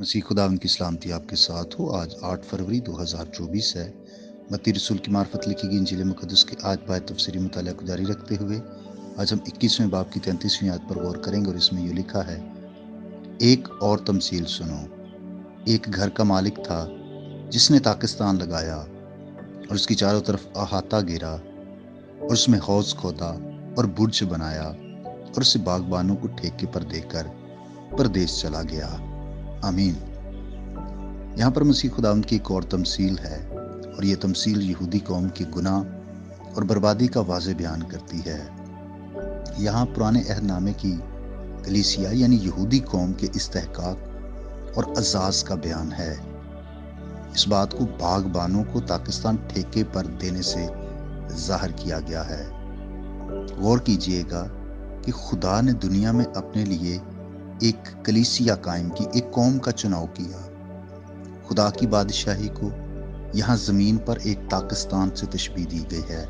मसीह खुदा उनकी सलामती आपके साथ हो। आज 8 फरवरी 2024 है। मत्ती रसूल की मार्फत लिखी गई इंजील मुक़द्दस के आज बाय तफसीरी मुताला को जारी रखते हुए आज हम 21वें बाब की 33वीं आयत पर गौर करेंगे और इसमें ये लिखा है, एक और तमसील सुनो। एक घर का मालिक था जिसने ताकिस्तान लगाया और उसकी चारों तरफ अहाता घेरा और उसमें हौज खोदा और बुर्ज बनाया और उसे बागबानों को ठेके पर देकर परदेश चला गया। आमीन। यहाँ पर मसीह खुदावंद की एक और तमसील है और ये तमसील यहूदी कौम के गुनाह और बर्बादी का वाज़े बयान करती है। यहाँ पुराने अहदनामे की कलीसिया यानी यहूदी कौम के इस्तेहकाक और अजाज का बयान है। इस बात को बागबानों को ताकिस्तान ठेके पर देने से जाहिर किया गया है। गौर कीजिएगा कि खुदा ने दुनिया में अपने लिए एक कलीसिया कायम की, एक कौम का चुनाव किया। खुदा की बादशाही को यहाँ ज़मीन पर एक ताकिस्तान से तशबीह दी गई है।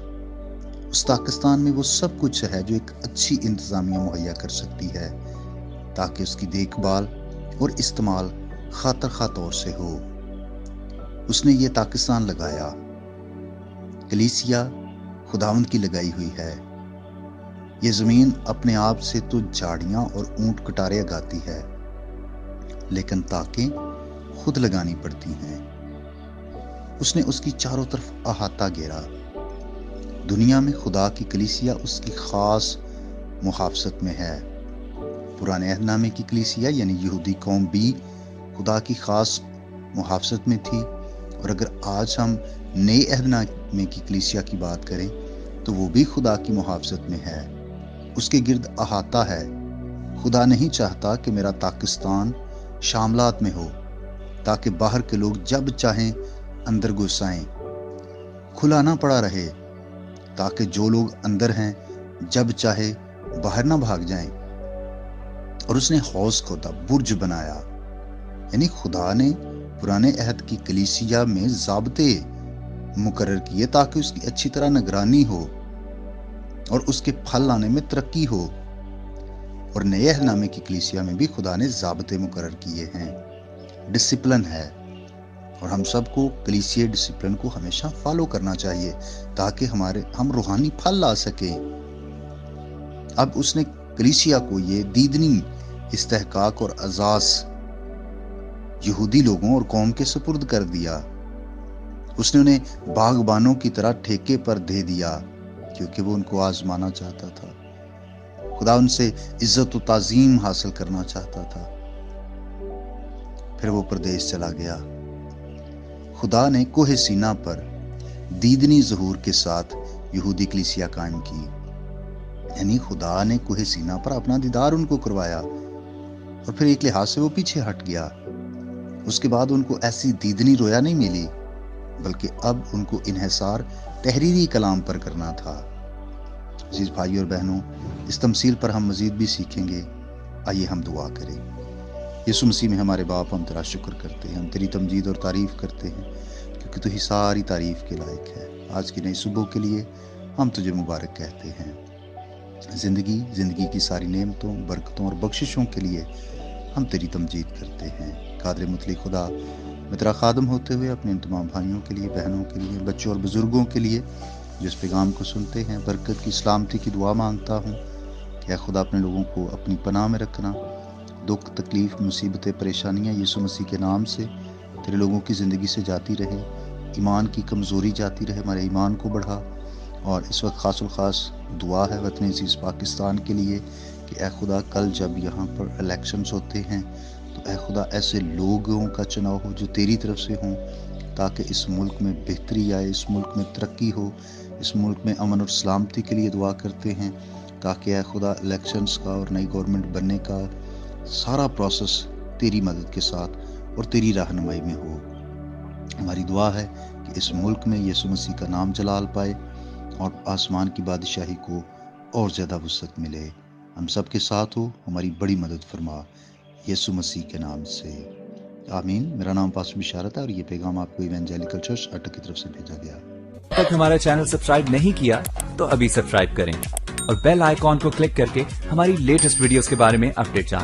उस ताकिस्तान में वो सब कुछ है जो एक अच्छी इंतज़ामिया मुहैया कर सकती है ताकि उसकी देखभाल और इस्तेमाल खातर खा तौर से हो। उसने ये ताकिस्तान लगाया। कलीसिया खुदावंद की लगाई हुई है। ये ज़मीन अपने आप से तो झाड़ियाँ और ऊंट कटारे उगाती है, लेकिन ताकें खुद लगानी पड़ती हैं। उसने उसकी चारों तरफ अहाता घेरा। दुनिया में खुदा की कलीसिया उसकी खास मुहाफ़ज़त में है। पुराने अहदनामे की कलीसिया यानी यहूदी कौम भी खुदा की खास मुहाफ़ज़त में थी, और अगर आज हम नए अहदनामे की कलीसिया की बात करें तो वो भी खुदा की मुहाफ़ज़त में है। उसके गिर्द अहाता है। खुदा नहीं चाहता कि मेरा ताकिस्तान शामलात में हो ताकि बाहर के लोग जब चाहें अंदर घुस आएं। खुला ना पड़ा रहे ताकि जो लोग अंदर हैं जब चाहे बाहर ना भाग जाएं। और उसने हौज खोदा, बुर्ज बनाया, यानी खुदा ने पुराने अहद की कलीसिया में ज़ाब्ते मुकर्रर किए ताकि उसकी अच्छी तरह निगरानी हो और उसके फल लाने में तरक्की हो। और नए अहदनामे की कलीसिया में भी खुदा ने ज़ाब्ते मुकर्रर किए हैं। डिसिप्लिन है और हम सबको कलीसिया डिसिप्लिन को हमेशा फॉलो करना चाहिए ताकि हम रूहानी फल ला सकें। अब उसने कलीसिया को ये दीदनी इस्तेहकाक और अजाज यहूदी लोगों और कौम के सुपुर्द कर दिया। उसने उन्हें बागबानों की तरह ठेके पर दे दिया क्योंकि वो उनको आजमाना चाहता था। खुदा उनसे इज्जत और ताजीम हासिल करना चाहता था। फिर वो प्रदेश चला गया। खुदा ने कोहे सीना पर दीदनी ज़हूर के साथ यहूदी कलीसिया कायम की, यानी खुदा ने कोहे सीना पर अपना दीदार उनको करवाया और फिर एक लिहाज से वो पीछे हट गया। उसके बाद उनको ऐसी दीदनी रोया नहीं मिली, बल्कि अब उनको इन्हिसार तहरीरी कलाम पर करना था। अजीज भाई और बहनों, इस तमसील पर हम मजीद भी सीखेंगे। आइए हम दुआ करें। यीशु मसीह में हमारे बाप, हम तेरा शुक्र करते हैं, हम तेरी तमजीद और तारीफ़ करते हैं क्योंकि तू ही सारी तारीफ़ के लायक है। आज की नई सुबह के लिए हम तुझे मुबारक कहते हैं। ज़िंदगी की सारी नेमतों, बरकतों और बख्शिशों के लिए हम तेरी तमजीद करते हैं। कादर मुतली खुदा, मैं तेरा खादम होते हुए अपने इन तमाम भाइयों के लिए, बहनों के लिए, बच्चों और बुज़ुर्गों के लिए जो इस पैगाम को सुनते हैं, बरकत की, सलामती की दुआ मांगता हूँ कि खुदा अपने लोगों को अपनी पनाह में रखना। दुख, तकलीफ़, मुसीबतें, परेशानियाँ यीशु मसीह के नाम से तेरे लोगों की ज़िंदगी से जाती रहे। ईमान की कमज़ोरी जाती रहे, हमारे ईमान को बढ़ा। और इस वक्त ख़ास दुआ है वतन अज़ीज़ पाकिस्तान के लिए कि ऐ खुदा, कल जब यहाँ पर इलेक्शंस होते हैं तो ऐ खुदा ऐसे लोगों का चुनाव हो जो तेरी तरफ से हों ताकि इस मुल्क में बेहतरी आए, इस मुल्क में तरक्की हो, इस मुल्क में अमन और सलामती के लिए दुआ करते हैं ताकि ऐ खुदा इलेक्शंस का और नई गवर्नमेंट बनने का सारा प्रोसेस तेरी मदद के साथ और तेरी रहनुमाई में हो। हमारी दुआ है कि इस मुल्क में यीशु मसीह का नाम जलाल पाए और आसमान की बादशाही को और ज़्यादा वुसअत मिले। हम सब के साथ हो, हमारी बड़ी मदद फरमा, यीशु मसीह के नाम से, आमीन। मेरा नाम पास्टर बिशारत है और ये पैगाम आपको इवेंजेलिकल चर्च अटक की तरफ से भेजा गया। अब तक हमारा चैनल सब्सक्राइब नहीं किया तो अभी सब्सक्राइब करें और बेल आइकॉन को क्लिक करके हमारी लेटेस्ट वीडियोस के बारे में अपडेट जानें।